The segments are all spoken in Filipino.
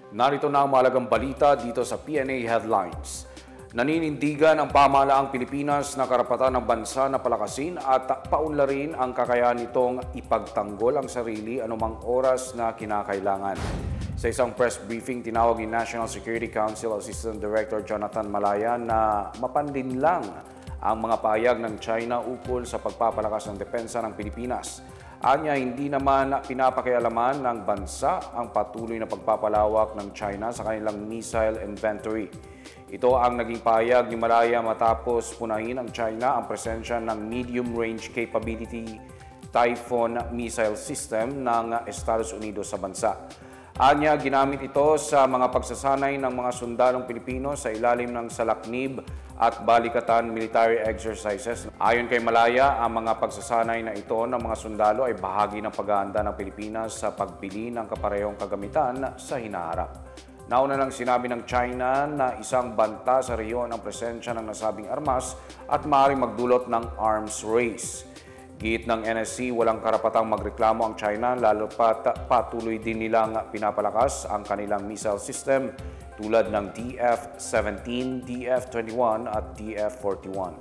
Narito na ang mahalagang balita dito sa PNA Headlines. Naninindigan ang pamahalaang Pilipinas na karapatan ng bansa na palakasin at paunlarin ang kakayahan nitong ipagtanggol ang sarili anumang oras na kinakailangan. Sa isang press briefing, tinawag ni National Security Council Assistant Director Jonathan Malaya na mapandin lang ang mga pahayag ng China ukol sa pagpapalakas ng depensa ng Pilipinas. Anya, hindi naman pinapakialaman ng bansa ang patuloy na pagpapalawak ng China sa kanilang missile inventory. Ito ang naging pahayag ni Malaya matapos punahin ng China ang presensya ng medium-range capability Typhoon missile system ng Estados Unidos sa bansa. Anya, ginamit ito sa mga pagsasanay ng mga sundalong Pilipino sa ilalim ng salaknib at balikatan military exercises. Ayon kay Malaya, ang mga pagsasanay na ito ng mga sundalo ay bahagi ng paghahanda ng Pilipinas sa pagbili ng kaparehong kagamitan sa hinaharap. Nauna nang sinabi ng China na isang banta sa rehiyon ang presensya ng nasabing armas at maaaring magdulot ng arms race. Giit ng NSC, walang karapatang magreklamo ang China lalo pat patuloy din nilang pinapalakas ang kanilang missile system tulad ng DF-17, DF-21 at DF-41.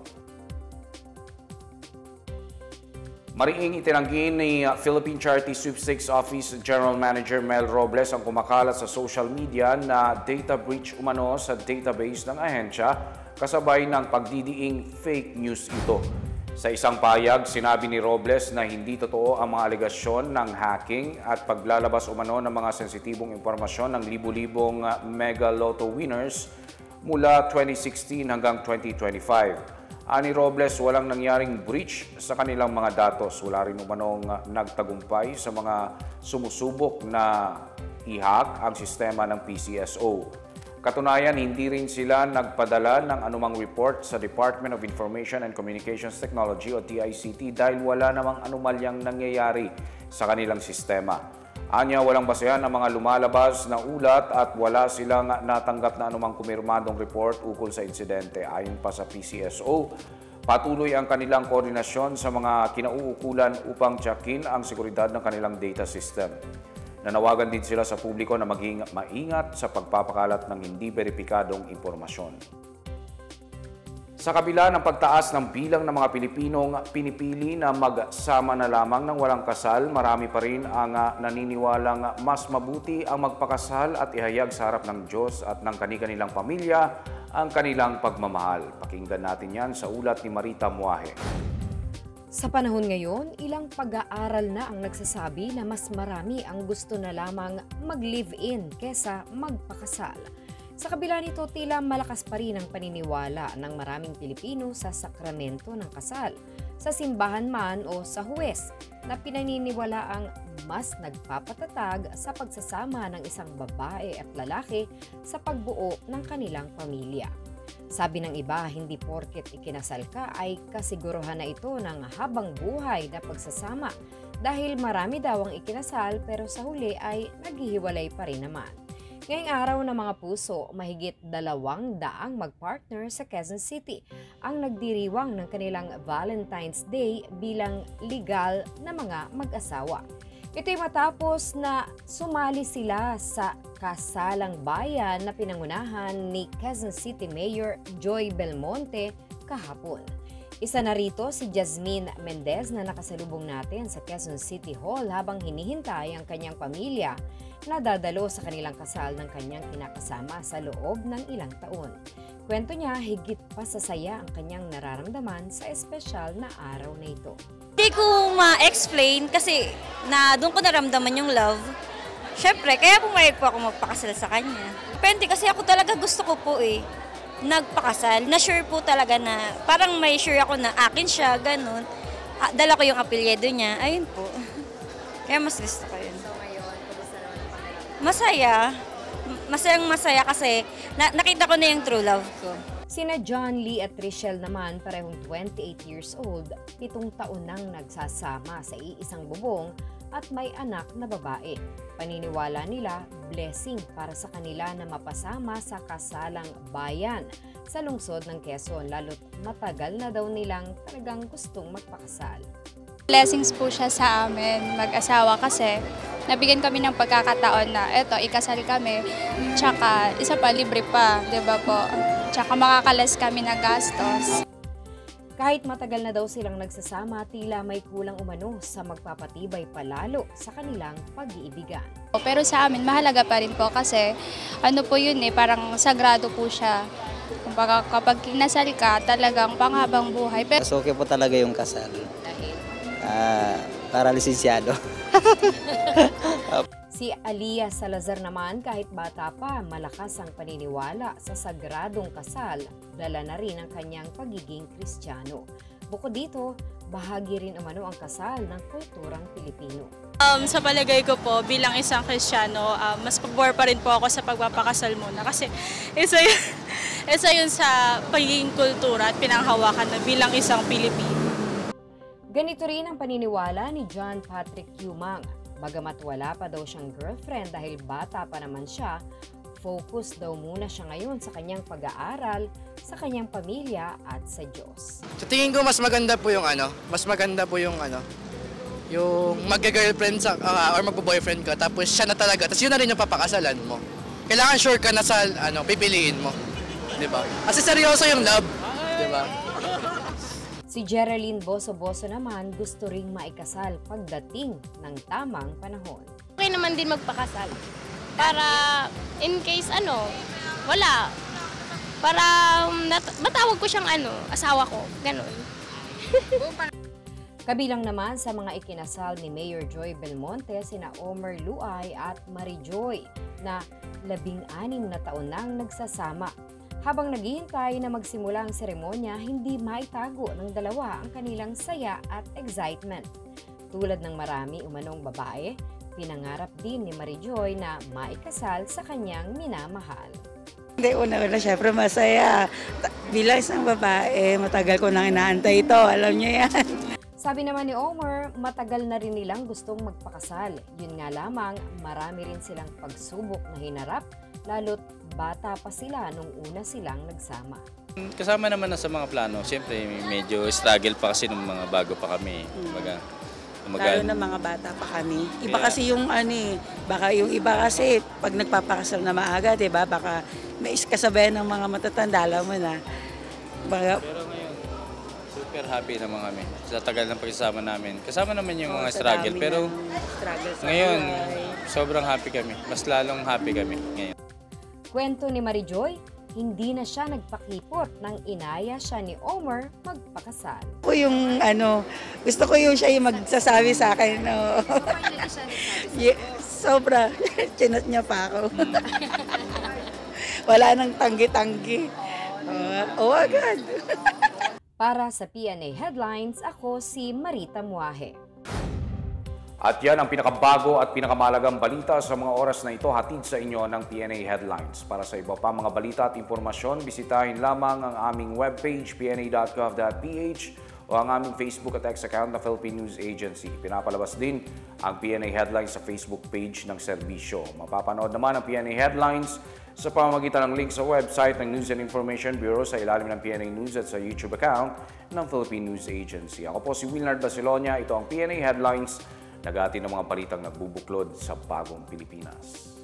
Mariing itinanggi ni Philippine Charity Sweepstakes Office General Manager Mel Robles ang kumakalat sa social media na data breach umano sa database ng ahensya kasabay ng pagdidiing fake news ito. Sa isang pahayag, sinabi ni Robles na hindi totoo ang mga alegasyon ng hacking at paglalabas umano ng mga sensitibong impormasyon ng libu-libong Mega Lotto winners mula 2016 hanggang 2025. Ani Robles, walang nangyaring breach sa kanilang mga datos. Wala rin umanong nagtagumpay sa mga sumusubok na i-hack ang sistema ng PCSO. Katunayan, hindi rin sila nagpadala ng anumang report sa Department of Information and Communications Technology o DICT dahil wala namang anumalyang nangyayari sa kanilang sistema. Anya, walang basehan ang mga lumalabas na ulat at wala silang natanggap na anumang kumirmadong report ukol sa insidente. Ayon pa sa PCSO, patuloy ang kanilang koordinasyon sa mga kinauukulan upang tiyakin ang seguridad ng kanilang data system. Nanawagan din sila sa publiko na maging maingat sa pagpapakalat ng hindi beripikadong impormasyon. Sa kabila ng pagtaas ng bilang ng mga Pilipinong pinipili na magsama na lamang ng walang kasal, marami pa rin ang naniniwalang mas mabuti ang magpakasal at ihayag sa harap ng Diyos at ng kani-kanilang pamilya ang kanilang pagmamahal. Pakinggan natin yan sa ulat ni Marita Muahe. Sa panahon ngayon, ilang pag-aaral na ang nagsasabi na mas marami ang gusto na lamang mag-live-in kesa magpakasal. Sa kabila nito, tila malakas pa rin ang paniniwala ng maraming Pilipino sa sakramento ng kasal, sa simbahan man o sa huwes, na pinaniniwala ang mas nagpapatatag sa pagsasama ng isang babae at lalaki sa pagbuo ng kanilang pamilya. Sabi ng iba, hindi porket ikinasal ka ay kasiguruhan na ito ng habang buhay na pagsasama dahil marami daw ang ikinasal pero sa huli ay naghihiwalay pa rin naman. Ngayong araw ng mga puso, mahigit 200 mag-partner sa Quezon City ang nagdiriwang ng kanilang Valentine's Day bilang legal na mga mag-asawa. Ito'y matapos na sumali sila sa kasalang bayan na pinangunahan ni Quezon City Mayor Joy Belmonte kahapon. Isa na rito si Jasmine Mendez na nakasalubong natin sa Quezon City Hall habang hinihintay ang kanyang pamilya na dadalo sa kanilang kasal ng kanyang kinakasama sa loob ng ilang taon. Kwento niya, higit pa sa saya ang kanyang nararamdaman sa espesyal na araw na ito. Hindi ko ma-explain kasi doon ko naramdaman yung love. Syempre, kaya pumayag po ako magpakasal sa kanya. Depende kasi ako talaga gusto ko po nagpakasal. Na-sure po talaga na parang may sure ako na akin siya, ganun. Dala ko yung apelyido niya, ayun po. Kaya mas gusto ko yun. So ngayon, kumusta naman ang pakiramdam? Masaya. Masaya kasi nakita ko na yung true love ko. Sina John Lee at Richelle naman, parehong 28 years old, 7 taon nang nagsasama sa iisang bubong at may anak na babae. Paniniwala nila, blessing para sa kanila na mapasama sa kasalang bayan sa lungsod ng Quezon, lalo't matagal na daw nilang talagang gustong magpakasal. Blessings po siya sa amin mag-asawa kasi nabigyan kami ng pagkakataon na eto, ikasal kami, tsaka isa pa, libre pa, di ba po? Tsaka makakalas kami ng gastos. Kahit matagal na daw silang nagsasama, tila may kulang umano sa magpapatibay palalo sa kanilang pag-iibigan. Pero sa amin, mahalaga pa rin po kasi ano po yun parang sagrado po siya. Kumbaga kapag kinasal ka, talagang panghabang buhay. Mas okay po talaga yung kasal. Para lisensyado. Si Aliyah Salazar naman, kahit bata pa, malakas ang paniniwala sa sagradong kasal, dala na rin ang kanyang pagiging Kristiyano. Bukod dito, bahagi rin umano ang kasal ng kulturang Pilipino. Sa palagay ko po, bilang isang Kristiyano, mas pabor pa rin po ako sa pagpapakasal muna kasi isa yun sa pagiging kultura at pinanghawakan na bilang isang Pilipino. Ganito rin ang paniniwala ni John Patrick Humang. Bagamat wala pa daw siyang girlfriend dahil bata pa naman siya, focus daw muna siya ngayon sa kanyang pag-aaral, sa kanyang pamilya at sa Diyos. Sa tingin ko mas maganda po yung yung magka-girlfriend or magbo-boyfriend ka tapos siya na talaga, tapos yun na rin yung papakasalan mo. Kailangan sure ka na sa pipiliin mo, 'di ba? Kasi seryoso yung love, 'di ba? Si Geraldine Boso-Boso naman gusto ring maikasal pagdating ng tamang panahon. Okay naman din magpakasal. Para in case wala. Para matawag ko siyang asawa ko. Ganun. Kabilang naman sa mga ikinasal ni Mayor Joy Belmonte sina Omer Luay at Marie Joy na 16 na taon nang nagsasama. Habang naghihintay na magsimula ang seremonya, hindi maitago ng dalawa ang kanilang saya at excitement. Tulad ng marami umanong babae, pinangarap din ni Marie Joy na maikasal sa kanyang minamahal. Hindi, una-una syempre masaya. Bilang isang babae, matagal ko nang inaantay ito, alam niyo yan. Sabi naman ni Omer, matagal na rin nilang gustong magpakasal. Yun nga lamang, marami rin silang pagsubok na hinarap, lalo't bata pa sila nung una silang nagsama. Kasama naman na sa mga plano. Siyempre, medyo struggle pa kasi nung mga bago pa kami. Lalo na mga bata pa kami. Iba kasi yung baka yung iba kasi pag nagpapakasal na maaga, 'di ba? Baka may kasabayan ng mga matatanda, alam mo na. Pero ngayon, super happy naman kami. Sa tagal ng pagsasama namin. Kasama naman yung mga struggle. Pero ngayon, sobrang happy kami. Mas lalong happy kami ngayon. Kwento ni Marie Joy, hindi na siya nagpakipot nang inaya siya ni Omer magpakasal. Yung gusto ko yung siya yung magsasabi sa akin. No? Sobra. Chinat niya pa ako. Wala nang tanggi-tanggi. Agad. Para sa PNA Headlines, ako si Marita Muahe. At yan ang pinakabago at pinakamalagang balita sa mga oras na ito, hatid sa inyo ng PNA Headlines. Para sa iba pa mga balita at impormasyon, bisitahin lamang ang aming webpage pna.gov.ph o ang aming Facebook at X account na Philippine News Agency. Pinapalabas din ang PNA Headlines sa Facebook page ng serbisyo. Mapapanood naman ang PNA Headlines sa pamamagitan ng link sa website ng News and Information Bureau sa ilalim ng PNA News at sa YouTube account ng Philippine News Agency. Ako po si Wilnard Basilonia, ito ang PNA Headlines, nag-atin ng mga balitang nagbubuklod sa bagong Pilipinas.